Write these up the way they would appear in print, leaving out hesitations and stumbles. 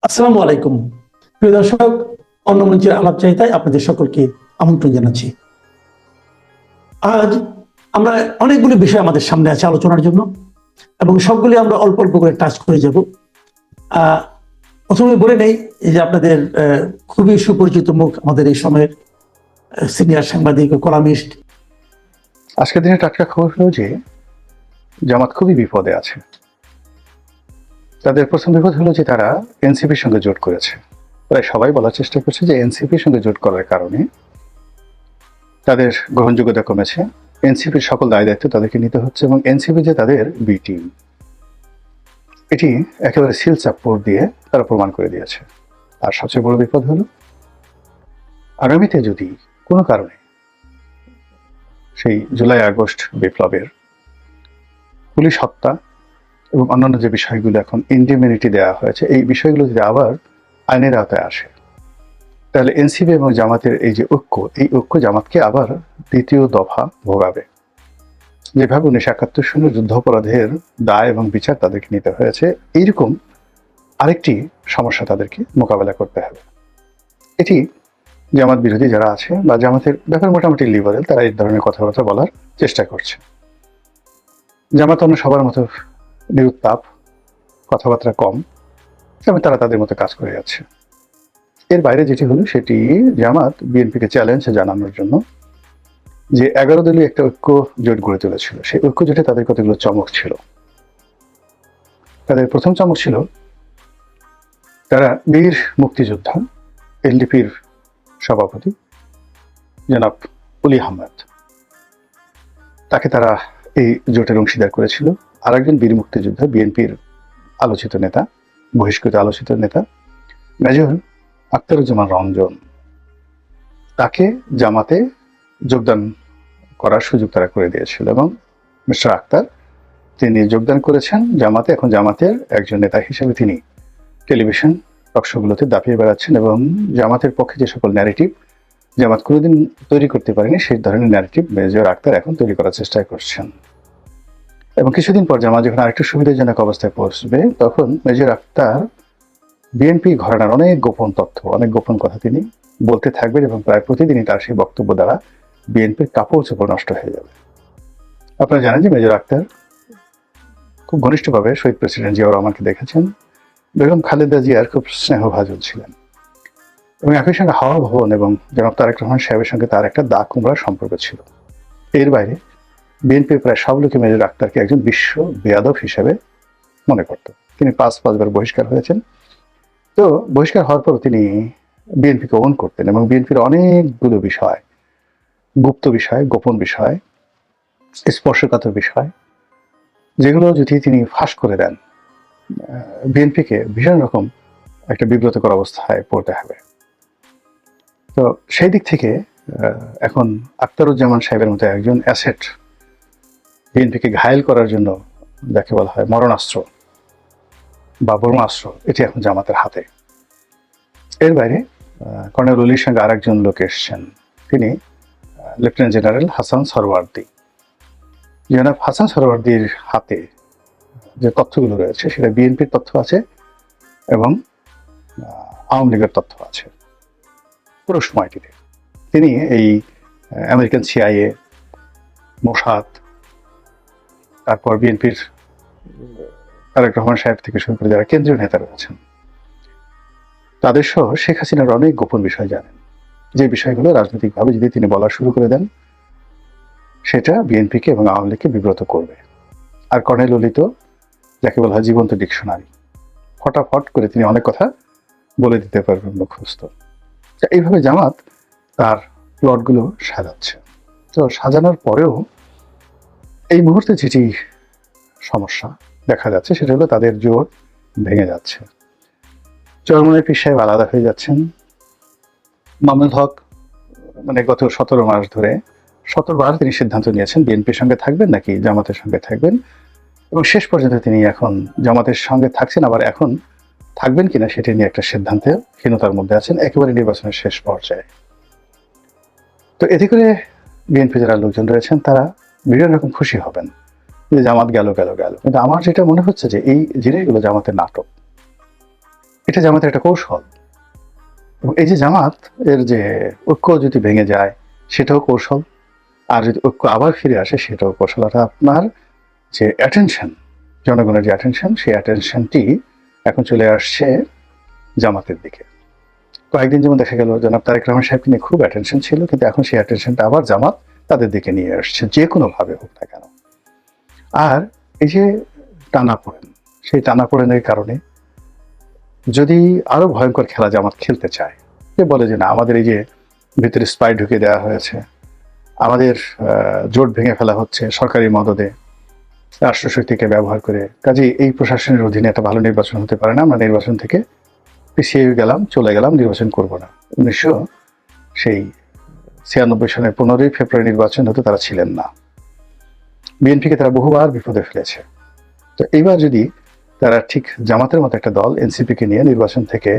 আসসালামু আলাইকুম। প্রিয় দর্শক, অন্য মঞ্চের আলাপচারিতায় আপনাদের সকলকে আমন্ত্রণ জানাচ্ছি। আজ আমরা অনেকগুলো বিষয় আমাদের সামনে আছে আলোচনার জন্য, এবং সবগুলি আমরা অল্প অল্প করে টাচ করে যাব। প্রথমে বলে নেই যে আপনাদের খুবই সুপরিচিত মুখ আমাদের এই সময়ের সিনিয়র সাংবাদিক ও কলামিস্ট। আজকের দিনে টাটকা খবর হলো যে জামাত খুবই বিপদে আছে। তাদের প্রথম বিপদ হলো যে তারা এনসিপির সঙ্গে জোট করেছে। প্রায় সবাই বলার চেষ্টা করছে যে এনসিপির সঙ্গে জোট করার কারণে তাদের গ্রহণযোগ্যতা কমেছে, এনসিপির সকল দায় দায়িত্ব তাদেরকে নিতে হচ্ছে এবং এনসিপি যে তাদের বি টিম, এটি একেবারে সিল চাপ্পর দিয়ে তারা প্রমাণ করে দিয়েছে। আর সবচেয়ে বড় বিপদ হলো আগামীতে যদি কোনো কারণে সেই জুলাই আগস্ট বিপ্লবের পুলিশ হত্যা এবং অন্যান্য যে বিষয়গুলো এখন ইন্ডিমিউনিটি দেওয়া হয়েছে, এই বিষয়গুলো যদি আবার আইনের আওতায় আসে, তাহলে এনসিপি এবং জামাতের এই যে ঐক্য, এই ঐক্য জামাতকে আবার দ্বিতীয় দফা ভোগাবে। যেভাবে 1971 সালের যুদ্ধাপরাধের দায় এবং বিচার তাদেরকে নিতে হয়েছে, এইরকম আরেকটি সমস্যা তাদেরকে মোকাবেলা করতে হবে। এটি জামাত বিরোধী যারা আছে বা জামাতের ব্যাপারে মোটামুটি লিবারেল, তারা এই ধরনের কথাবার্তা বলার চেষ্টা করছে। জামাত অন্য সবার মতো নিরুত্তাপ, কথাবার্তা কম, এবং তারা তাদের মতো কাজ করে যাচ্ছে। এর বাইরে যেটি হলো সেটি জামাত বিএনপিকে চ্যালেঞ্জ জানানোর জন্য যে 11 দলীয় একটা ঐক্য জোট গড়ে তুলেছিল, সেই ঐক্য জোটে তাদের কতগুলো চমক ছিল। তাদের প্রথম চমক ছিল তারা বীর মুক্তিযোদ্ধা এলডিপির সভাপতি জনাব অলি আহমেদ, তাকে তারা এই জোটের অংশীদার করেছিল। আর একজন বীর মুক্তিযোদ্ধা বিএনপির আলোচিত নেতা, বহিষ্কৃত আলোচিত নেতা মেজর আখতারুজ্জামান রঞ্জন, তাকে জামাতে যোগদান করার সুযোগ তারা করে দিয়েছিল এবং মিস্টার আখতার তিনি যোগদান করেছেন জামাতে। এখন জামাতের একজন নেতা হিসেবে তিনি টেলিভিশন টকশোগুলোতে দাপিয়ে বেড়াচ্ছেন এবং জামাতের পক্ষে যে সকল ন্যারেটিভ জামাত কোনোদিন তৈরি করতে পারেনি, সেই ধরনের ন্যারেটিভ মেজর আখতার এখন তৈরি করার চেষ্টা করছেন। এবং কিছুদিন পর জামাত যখন আরেকটু সুবিধাজনক অবস্থায় পৌঁছবে, তখন মেজর আখতার বিএনপি ঘরানার অনেক গোপন তথ্য, অনেক গোপন কথা তিনি বলতে থাকবেন এবং প্রায় প্রতিদিনই তার সেই বক্তব্য দ্বারা বিএনপির কাপড় চোপড় নষ্ট হয়ে যাবে। আপনারা জানেন যে মেজর আখতার খুব ঘনিষ্ঠভাবে শহীদ প্রেসিডেন্ট জিয়াউর রহমানকে দেখেছেন, বেগম খালেদা জিয়ার খুব স্নেহভাজন ছিলেন এবং একই সঙ্গে হাওয়া ভবন এবং জনাব তারেক রহমান সাহেবের সঙ্গে তার একটা দা কুমড়ার সম্পর্ক ছিল। এর বাইরে বিএনপির প্রায় সব লোকে মেজর আখতারকে একজন বিশ্ব বেয়াদব হিসেবে মনে করত। তিনি পাঁচবার বহিষ্কার হয়েছেন। তো বহিষ্কার হওয়ার পর তিনি বিএনপিকে ওন করতেন এবং বিএনপির অনেকগুলো বিষয়, গুপ্ত বিষয়, গোপন বিষয়, স্পর্শকাতর বিষয়, যেগুলো যদি তিনি ফাঁস করে দেন, বিএনপিকে ভীষণ রকম একটা বিব্রতকর অবস্থায় পড়তে হবে। তো সেই দিক থেকে এখন আখতারুজ্জামান সাহেবের মতো একজন অ্যাসেট বিএনপিকে ঘায়েল করার জন্য, যাকে বলা হয় মরণাস্ত্র বা ব্রহ্মাস্ত্র, এটি এখন জামাতের হাতে। এর বাইরে কর্নেল অলির সঙ্গে আর একজন লোক এসছেন, তিনি লেফটেন্যান্ট জেনারেল হাসান সরওয়ার্দী। জনাব হাসান সরওয়ার্দীর হাতে যে তথ্যগুলো রয়েছে সেটা বিএনপির তথ্য আছে এবং আওয়ামী লীগের তথ্য আছে। পুরো সময়টিতে তিনি এই আমেরিকান সিআইএ, মোসাদ, তারপর বিএনপির তারেক রহমান সাহেব থেকে শুরু করে যারা কেন্দ্রীয় নেতা রয়েছেন, তাদের সহ শেখ হাসিনার অনেক গোপন বিষয় জানেন, যে বিষয়গুলো রাজনৈতিকভাবে যদি তিনি বলা শুরু করে দেন, সেটা বিএনপিকে এবং আওয়ামী লীগকে বিব্রত করবে। আর কর্নেল অলি তো যাকে বলা হয় জীবন্ত ডিকশনারি, ফটাফট করে তিনি অনেক কথা বলে দিতে পারবেন মুখস্থ। এইভাবে জামাত তার প্লটগুলো সাজাচ্ছে। তো সাজানোর পরেও এই মুহূর্তে যেটি সমস্যা দেখা যাচ্ছে সেটা হলো তাদের জোট ভেঙে যাচ্ছে। চরমনের পীর সাহেব আলাদা হয়ে যাচ্ছেন। মামুনুল হক মানে গত 17 মাস ধরে 17 বার তিনি সিদ্ধান্ত নিয়েছেন বিএনপির সঙ্গে থাকবেন নাকি জামাতের সঙ্গে থাকবেন, এবং শেষ পর্যন্ত তিনি এখন জামাতের সঙ্গে থাকছেন, আবার এখন থাকবেন কিনা সেটি নিয়ে একটা সিদ্ধান্তে হীনতার মধ্যে আছেন একেবারে নির্বাচনের শেষ পর্যায়ে। তো এতে করে বিএনপি যারা লোকজন রয়েছেন তারা বিভিন্ন রকম খুশি হবেন যে জামাত গেল। কিন্তু আমার যেটা মনে হচ্ছে যে এই জিনিসগুলো জামাতের নাটক। এটা জামাতের একটা কৌশল। এবং এই যে জামাত এর যে ঐক্য যদি ভেঙে যায় সেটাও কৌশল, আর যদি ঐক্য আবার ফিরে আসে সেটাও কৌশল। অর্থাৎ আপনার যে অ্যাটেনশন, জনগণের যে অ্যাটেনশন, সেই অ্যাটেনশনটি এখন চলে আসছে জামাতের দিকে। কয়েকদিন যেমন দেখা গেল জনাব তারেক রহমান সাহেবকে নিয়ে খুব অ্যাটেনশন ছিল, কিন্তু এখন সেই অ্যাটেনশনটা আবার জামাত তাদের দিকে নিয়ে আসছে, যে কোনোভাবে হোক না কেন। আর এই যে টানাপোড়েন, সেই টানাপোড়েনের কারণে যদি আরো ভয়ঙ্কর খেলা জামাত খেলতে চায়, যে বলে যে না আমাদের এই যে ভিতরে স্পাই ঢুকে দেওয়া হয়েছে, আমাদের জোট ভেঙে ফেলা হচ্ছে সরকারি মদদে, রাষ্ট্রশক্তিকে ব্যবহার করে, কাজেই এই প্রশাসনের অধীনে একটা ভালো নির্বাচন হতে পারে না, আমরা নির্বাচন থেকে পিছিয়ে গেলাম, চলে গেলাম, নির্বাচন করব না। 1996 সালের 15ই ফেব্রুয়ারি নির্বাচন হতে তারা ছিলেন না। বিএনপিকে তারা বহুবার বিপদে ফেলেছে। তো এইবার যদি তারা ঠিক জামাতের মতো একটা দল এনসিপিকে নিয়ে নির্বাচন থেকে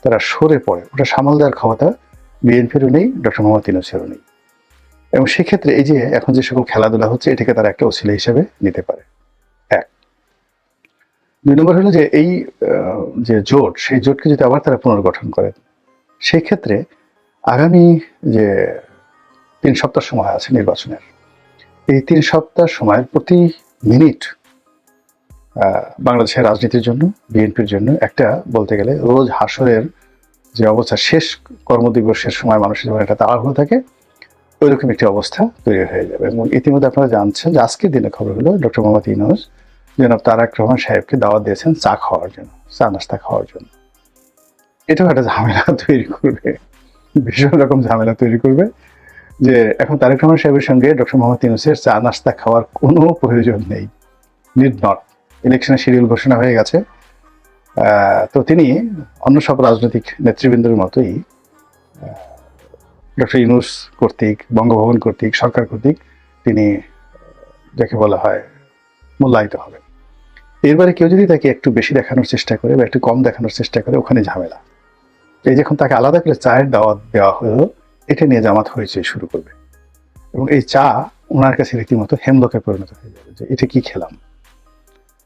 তারা সরে পড়ে, ওটা সামাল দেওয়ার ক্ষমতা বিএনপিরও নেই, ডক্টর মোহাম্মদ ইউনূসেরও নেই। এবং সেক্ষেত্রে এই যে এখন যে সকল খেলাধুলা হচ্ছে, এটাকে তারা একটা ওসিলা হিসেবে নিতে পারে। এক। 2 নম্বর হলো যে এই যে জোট, সেই জোটকে যদি আবার তারা পুনর্গঠন করেন, সেই ক্ষেত্রে আগামী যে 3 সপ্তাহ সময় আছে নির্বাচনের, এই 3 সপ্তাহ সময়ের প্রতি মিনিট বাংলাদেশের রাজনীতির জন্য, বিএনপির জন্য একটা বলতে গেলে রোজ হাসরের যে অবস্থা, শেষ কর্মদিবসের সময় মানুষের জীবনে একটা তাড়াহুড়ো থাকে, ওইরকম একটি অবস্থা তৈরি হয়ে যাবে। এবং ইতিমধ্যে আপনারা জানছেন যে আজকের দিনে খবর হলো ডক্টর মোহাম্মদ ইউনূস জনাব তারেক রহমান সাহেবকে দাওয়াত দিয়েছেন চা খাওয়ার জন্য, চা নাস্তা খাওয়ার জন্য। এটাও একটা ঝামেলা তৈরি করবে, ভীষণ রকম ঝামেলা তৈরি করবে, যে এখন তারেক রহমান সাহেবের সঙ্গে ডক্টর মোহাম্মদ ইউনূসের চা নাস্তা খাওয়ার কোনো প্রয়োজন নেই, নিড নট। ইলেকশনের শিডিউল ঘোষণা হয়ে গেছে। তো তিনি অন্য সব রাজনৈতিক নেতৃবৃন্দের মতোই ডক্টর ইউনূস কর্তৃক, বঙ্গভবন কর্তৃক, সরকার কর্তৃক তিনি যাকে বলা হয় মূল্যায়িত হবে। এরবারে কেউ যদি তাকে একটু বেশি দেখানোর চেষ্টা করে বা একটু কম দেখানোর চেষ্টা করে, ওখানে ঝামেলা। এই যখন তাকে আলাদা করে চায়ের দাওয়াত দেওয়া হলো, এটা নিয়ে জামাত হয়েছে শুরু করবে। এবং এই চা ওনার কাছে রীতিমতো হেমলকে পরিণত হয়ে যাবে, যে এটা কি খেলাম।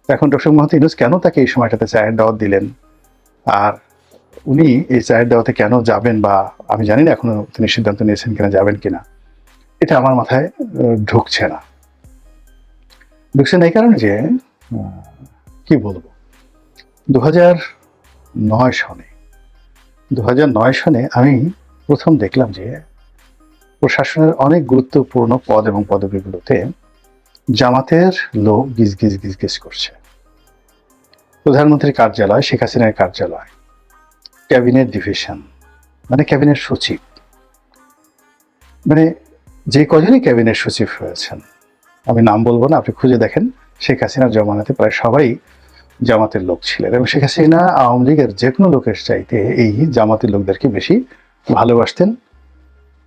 এখন ডক্টর মোহাম্মদ ইউনূস কেন তাকে এই সময়টাতে চায়ের দাওয়াত দিলেন, আর উনি এই চায়ের দাওয়াতে কেন যাবেন, বা আমি জানি না এখনো তিনি সিদ্ধান্ত নিয়েছেন কিনা যাবেন কিনা, এটা আমার মাথায় ঢুকছে না। ঢুকছে না এই কারণে যে কি বলবো, 2009 সনে আমি প্রথম দেখলাম যে প্রশাসনের অনেক গুরুত্বপূর্ণ পদ এবং পদবিগুলোতে জামাতের লোক গিজ গিজ গিজ গিজ করছে। প্রধানমন্ত্রীর কার্যালয়, শেখ হাসিনার কার্যালয়, ক্যাবিনেট ডিভিশন, মানে ক্যাবিনেট সচিব, মানে যে কজনই ক্যাবিনেট সচিব হয়েছেন, আমি নাম বলবো না, আপনি খুঁজে দেখেন, শেখ হাসিনার জমানাতে প্রায় সবাই জামাতের লোক ছিলেন। এবং শেখ হাসিনা আওয়ামী লীগের যে কোনো লোকের চাইতে এই জামাতের লোকদেরকে বেশি ভালোবাসতেন,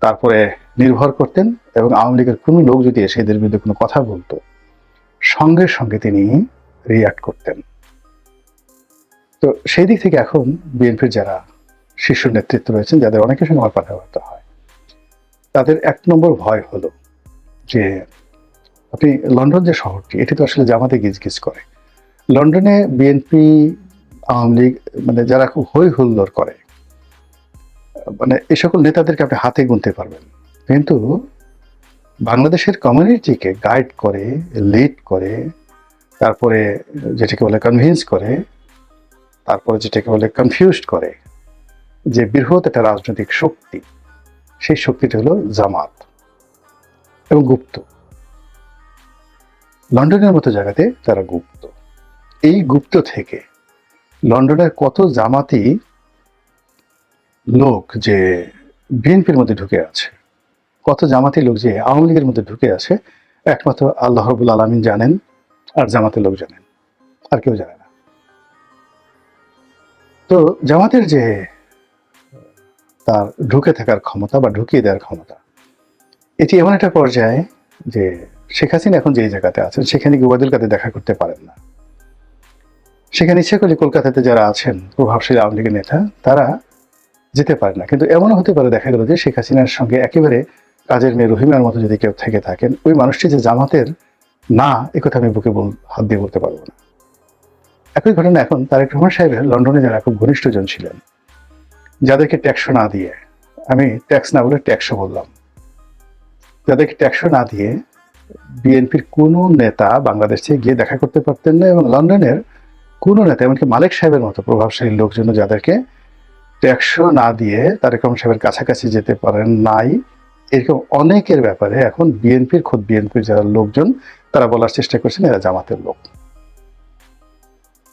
তারপরে নির্ভর করতেন। এবং আওয়ামী লীগের কোনো লোক যদি এসে এদের বিরুদ্ধে কোনো কথা বলতো, সঙ্গে সঙ্গে তিনি রিয়াক্ট করতেন। তো সেই দিক থেকে এখন বিএনপির যারা শীর্ষ নেতৃত্ব রয়েছেন, যাদের অনেকের সঙ্গে আমার কথাবার্তা হয়, তাদের 1 নম্বর ভয় হলো যে আপনি লন্ডন যে শহরটি, এটি তো আসলে জামাতে গিজগিজ করে। লন্ডনে বিএনপি, আওয়ামী লীগ, মানে যারা খুব হই হুল্লোড় করে, মানে এই সকল নেতাদেরকে আপনি হাতে গুনতে পারবেন। কিন্তু বাংলাদেশের কমিউনিটিকে গাইড করে, লিড করে, তারপরে যেটাকে বলে কনভিন্স করে, তারপরে যেটাকে বলে কনফিউজড করে, যে বৃহৎ একটা রাজনৈতিক শক্তি, সেই শক্তিটা হলো জামাত এবং গুপ্ত। লন্ডনের মতো জায়গাতে তারা গুপ্ত। এই গুপ্ত থেকে লন্ডনের কত জামাতি লোক যে বিএনপির মধ্যে ঢুকে আছে, কত জামাতি লোক যে আওয়ামী লীগের মধ্যে ঢুকে আছে, একমাত্র আল্লাহ রাব্বুল আলামিন জানেন, আর জামাতের লোক জানেন, আর কেউ জানে না। তো জামাতের যে তার ঢুকে থাকার ক্ষমতা বা ঢুকিয়ে দেওয়ার ক্ষমতা, এটি এমন একটা পর্যায়ে যে শেখ হাসিনা এখন যেই জায়গাতে আছেন, সেখানে গিয়ে ওবায়দুল কাদের দেখা করতে পারেন না। সেখানে ইচ্ছে করলে কলকাতাতে যারা আছেন প্রভাবশালী আওয়ামী লীগের নেতা, তারা যেতে পারে না। কিন্তু এমনও হতে পারে, দেখা গেল যে শেখ হাসিনার সঙ্গে একেবারে কাজের মেয়ে রহিমার মতো যদি কেউ থেকে থাকেন, ওই মানুষটি যে জামাতের না, একথা আমি বুকে হাত দিয়ে বলতে পারবো না। একই ঘটনা এখন তারেক রহমান সাহেবের লন্ডনে যারা খুব ঘনিষ্ঠজন ছিলেন, যাদেরকে ট্যাক্স না দিয়ে, আমি ট্যাক্স না বলে ট্যাক্সও বললাম, যাদেরকে ট্যাক্স না দিয়ে বিএনপির কোনো নেতা বাংলাদেশে গিয়ে দেখা করতে পারতেন না, এবং লন্ডনের কোনো নেতা এমনকি মালিক সাহেবের মতো প্রভাবশালী লোকজন যাদেরকে ট্যাক্স না দিয়ে তারেক রহমান সাহেবের কাছাকাছি যেতে পারেন নাই, এরকম অনেকের ব্যাপারে এখন খোদ বিএনপির যারা লোকজন তারা বলার চেষ্টা করছেন এরা জামাতের লোক,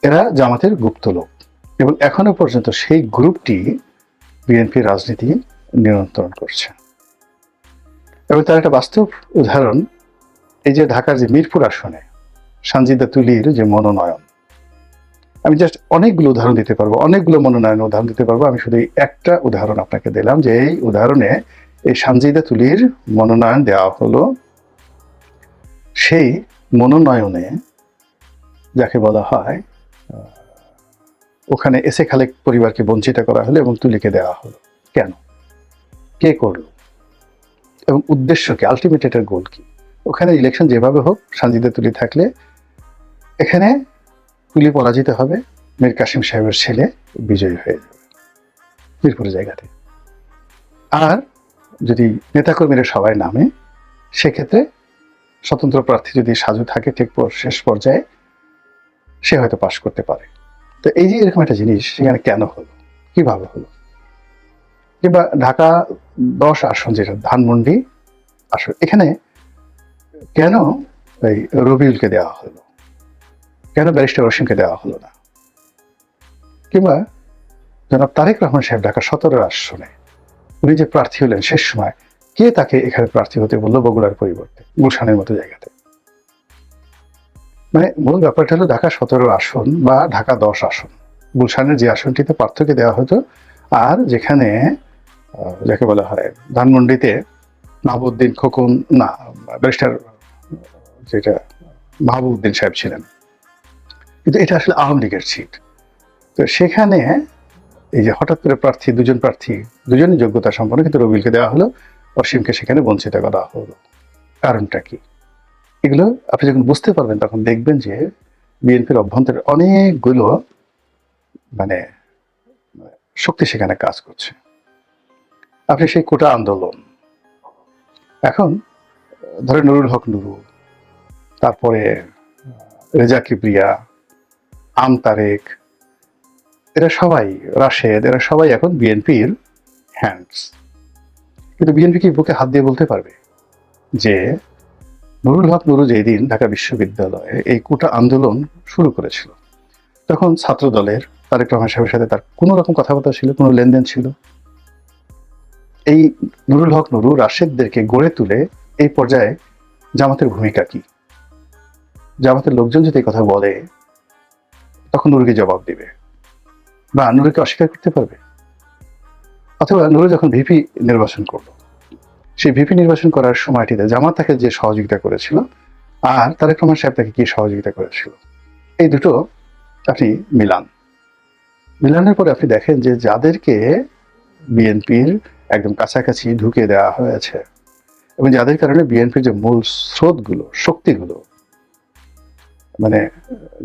এরা জামাতের গুপ্ত লোক, এবং এখনো পর্যন্ত সেই গ্রুপটি বিএনপির রাজনীতি নিয়ন্ত্রণ করছে। এবং তার একটা বাস্তব উদাহরণ, এই যে ঢাকার যে মিরপুর আসনে সানজিদা তুলির যে মনোনয়ন, আমি জাস্ট অনেকগুলো উদাহরণ দিতে পারবো, অনেকগুলো মনোনয়ন উদাহরণ দিতে পারবো, আমি শুধু একটা উদাহরণ আপনাকে দিলাম যে এই উদাহরণে এই সানজিদা তুলির মনোনয়ন দেওয়া হলো, সেই মনোনয়নে যাকে বলা হয় ওখানে এসে খালেক পরিবারকে বঞ্চিত করা হলো এবং তুলিকে দেওয়া হলো। কেন, কে করলো, এবং উদ্দেশ্য কি, আলটিমেট এটার গোল কি? ওখানে ইলেকশন যেভাবে হোক সানজিদা তুলি থাকলে এখানে তুলি পরাজিত হবে, মীর কাসিম সাহেবের ছেলে বিজয়ী হয়ে যাবে মিরপুরের জায়গাতে। আর যদি নেতাকর্মীরা সবাই নামে সেক্ষেত্রে স্বতন্ত্র প্রার্থী যদি সাজু থাকে ঠিক শেষ পর্যায়ে সে হয়তো পাশ করতে পারে। তো এই যে এরকম একটা জিনিস সেখানে কেন হলো, কিভাবে হলো? কিংবা ঢাকা 10 আসন যেটা ধানমন্ডি আসন, এখানে কেন এই রবিউলকে দেওয়া হলো, কেন ব্যারিস্টার রশিমকে দেওয়া হলো না? কিংবা জনাব তারেক রহমান সাহেব ঢাকা 17 আসনে উনি যে প্রার্থী হলেন শেষ সময়, কে তাকে এখানে প্রার্থী হতে বললো বগুড়ার পরিবর্তে গুলশানের মতো জায়গাতে? মানে মূল ব্যাপারটা হলো ঢাকা 17 আসন বা ঢাকা 10 আসন, গুলশানের যে আসনটিতে পার্থক্য দেওয়া হতো, আর যেখানে যাকে বলা হয় ধানমন্ডিতে মাহবুবউদ্দিন খোকন না ব্যারিস্টার যেটা মাহবুবউদ্দিন সাহেব ছিলেন, কিন্তু এটা আসলে আওয়ামী লীগের সিট। তো সেখানে এই যে হঠাৎ করে প্রার্থী দুজনই যোগ্যতা সম্পন্ন, কিন্তু রবিউলকে দেওয়া হলো, অসীমকে সেখানে বঞ্চিত করা হলো। কারণটা কি? এগুলো আপনি যখন বুঝতে পারবেন তখন দেখবেন যে বিএনপির অভ্যন্তরে অনেকগুলো মানে শক্তি সেখানে কাজ করছে। আপনি সেই কোটা আন্দোলন, এখন ধরেন নুরুল হক নুরু, তারপরে রেজা কিবরিয়া, আম তারেক, এরা সবাই, রাশেদ, এরা সবাই এখন বিএনপির হ্যান্ডস। কিন্তু বিএনপি কি বুকে হাত দিয়ে বলতে পারবে যে নুরুল হক নুরু যেদিন ঢাকা বিশ্ববিদ্যালয়ে এই কোটা আন্দোলন শুরু করেছিল তখন ছাত্র দলের তারেক রহমান সাহেবের সাথে তার কোনো রকম কথাবার্তা ছিল, কোনো লেনদেন ছিল? এই নুরুল হক নুরু রাশেদদেরকে গড়ে তুলে এই পর্যায়ে জামাতের ভূমিকা কি? জামাতের লোকজন যদি এই কথা বলে তখন নুরুকে জবাব দিবে বা নুরুকে অস্বীকার করতে পারবে? অথবা নুরু যখন ভিপি নির্বাচন করলো, সেই ভিপি নির্বাচন করার সময়টিতে জামাত তাকে যে সহযোগিতা করেছিল আর তারেক রহমান সাহেব তাকে কি সহযোগিতা করেছিল, এই দুটো আপনি মিলানের পরে আপনি দেখেন যে যাদেরকে বিএনপির একদম কাছাকাছি ঢুকে দেওয়া হয়েছে এবং যাদের কারণে বিএনপির যে মূল স্রোতগুলো, শক্তিগুলো, মানে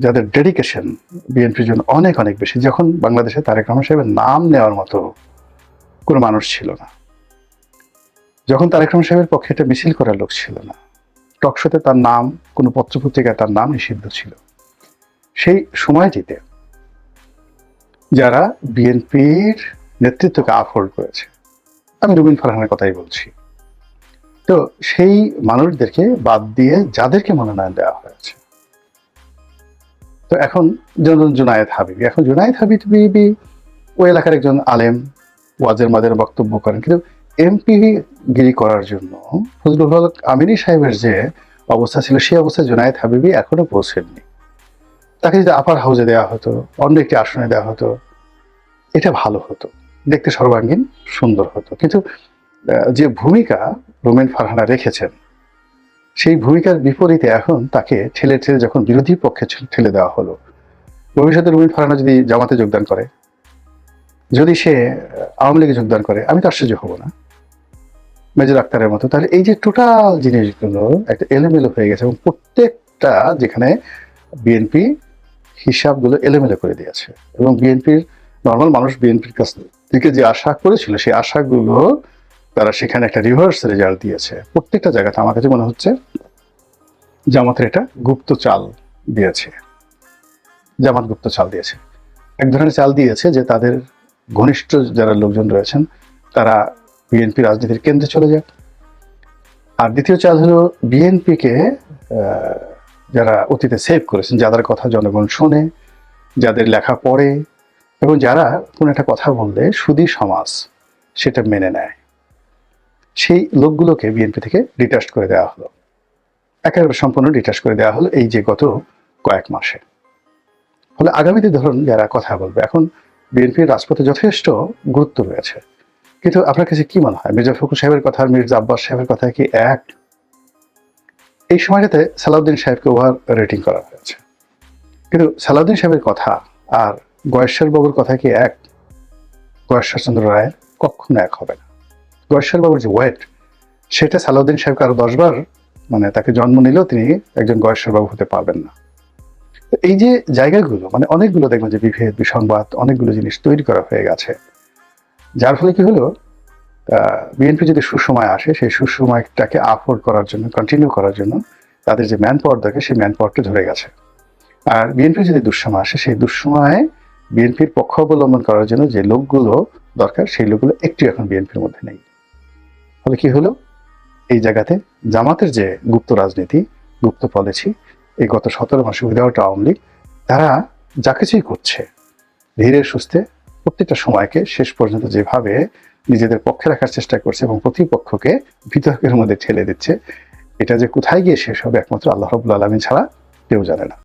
যাদের ডেডিকেশন বিএনপির জন্য অনেক অনেক বেশি, যখন বাংলাদেশে তারেক রহমান সাহেবের নাম নেওয়ার মতো কোনো মানুষ ছিল না, যখন তারেক রহমান সাহেবের পক্ষে একটা মিছিল করার লোক ছিল না, টকশোতে তার নাম, কোনো পত্রপত্রিকায় তার নাম নিষিদ্ধ ছিল, সেই সময়টিতে যারা বিএনপির নেতৃত্বকে আপহোল্ড করেছে, আমি রুবিন ফারহানের কথাই বলছি, তো সেই মানুষদেরকে বাদ দিয়ে যাদেরকে মনোনয়ন দেওয়া হয়েছে, তো এখন জুনায়েদ হাবিবি, এখন জুনায়েদ হাবিবি ওই এলাকার একজন আলেম, ওয়াজের মাদের বক্তব্য করেন, কিন্তু এমপি গিরি করার জন্য ফজলুল হক আমিনী সাহেবের যে অবস্থা ছিল সেই অবস্থায় জুনায়েদ হাবিবি এখনো পৌঁছেননি। তাকে যদি আপার হাউজে দেওয়া হতো, অন্য একটি আসনে দেওয়া হতো, এটা ভালো হতো, দেখতে সর্বাঙ্গীন সুন্দর হতো। কিন্তু যে ভূমিকা রুমিন ফারহানা রেখেছেন সেই ভূমিকার বিপরীতে এখন তাকে ঠেলে ঠেলে যখন বিরোধী পক্ষে ঠেলে দেওয়া হলো, ভবিষ্যতে রুমিন ফারহানা যদি জামাতে যোগদান করে, যদি সে আওয়ামী লীগে যোগদান করে, আমি তো আশ্চর্য হব না, মেজর আক্তারের মতো। তাহলে এই যে টোটাল জিনিসগুলো একটা এলোমেলো হয়ে গেছে এবং প্রত্যেকটা যেখানে বিএনপি হিসাবগুলো এলোমেলো করে দিয়েছে এবং বিএনপির নর্মাল মানুষ বিএনপির কাছ থেকে যে আশা করেছিল সেই আশাগুলো তারা সেখানে একটা রিভার্স রেজাল্ট দিয়েছে। প্রত্যেকটা জায়গাতে আমার কাছে মনে হচ্ছে জামাতের এটা গুপ্ত চাল দিয়েছে, জামাত গুপ্ত চাল দিয়েছে। এক ধরনের চাল দিয়েছে যে তাদের ঘনিষ্ঠ যারা লোকজন রয়েছেন তারা বিএনপি রাজনীতির কেন্দ্রে চলে যায়। আর দ্বিতীয় চাল হলো বিএনপিকে যারা অতীতে সেভ করেছেন, যাদের কথা জনগণ শোনে, যাদের লেখা পড়ে এবং যারা কোনো একটা কথা বললে সুধী সমাজ সেটা মেনে নেয়, সেই লোকগুলোকে বিএনপি থেকে ডিটাচ করে দেওয়া হলো, একেবারে সম্পূর্ণ ডিটাচ করে দেওয়া হলো এই যে গত কয়েক মাসে। ফলে আগামীতে ধরুন যারা কথা বলবে, এখন বিএনপির রাজপথে যথেষ্ট গুরুত্ব রয়েছে, কিন্তু আপনার কাছে কি মনে হয় মির্জা ফখরুল সাহেবের কথা আর মির্জা আব্বাস সাহেবের কথা কি এক? এই সময়টাতে সালাউদ্দিন সাহেবকে ওভার রেটিং করা হয়েছে, কিন্তু সালাউদ্দিন সাহেবের কথা আর গয়েশ্বর বাবুর কথা কি এক? গয়েশ্বর চন্দ্র রায়ের কখনো এক হবে না। গয়েশ্বর বাবুর যে ওয়েট সেটা সালাউদ্দিন সাহেবকে আরো 10 বার মানে তাকে জন্ম নিলেও তিনি একজন গয়েশ্বর বাবু হতে পারবেন না। এই যে জায়গাগুলো মানে অনেকগুলো দেখবেন যে বিভেদ বিসংবাদ অনেকগুলো জিনিস তৈরি করা হয়ে গেছে, যার ফলে কি হলো বিএনপি যদি সুসময় আসে সেই সুসময়টাকে আফোর্ড করার জন্য কন্টিনিউ করার জন্য তাদের যে ম্যান পাওয়ার দরকার সেই ম্যান পাওয়ারটা ধরে গেছে। আর বিএনপি যদি দুঃসময় আসে সেই দুঃসময়ে বিএনপির পক্ষ অবলম্বন করার জন্য যে লোকগুলো দরকার সেই লোকগুলো একটু এখন বিএনপির মধ্যে নেই। ফলে কি হলো এই জায়গাতে জামাতের যে গুপ্ত রাজনীতি গুপ্ত পলিসি এই গত 17 মাসে উইদাউট আওয়ামী লীগ তারা যা কিছুই করছে ধীরে সুস্থে প্রত্যেকটা সময়কে শেষ পর্যন্ত যেভাবে নিজেদের পক্ষে রাখার চেষ্টা করছে এবং প্রতিপক্ষকে বিতর্কের মধ্যে ঠেলে দিচ্ছে, এটা যে কোথায় গিয়ে শেষ হবে একমাত্র আল্লাহ রাব্বুল আলামিন ছাড়া কেউ জানে না।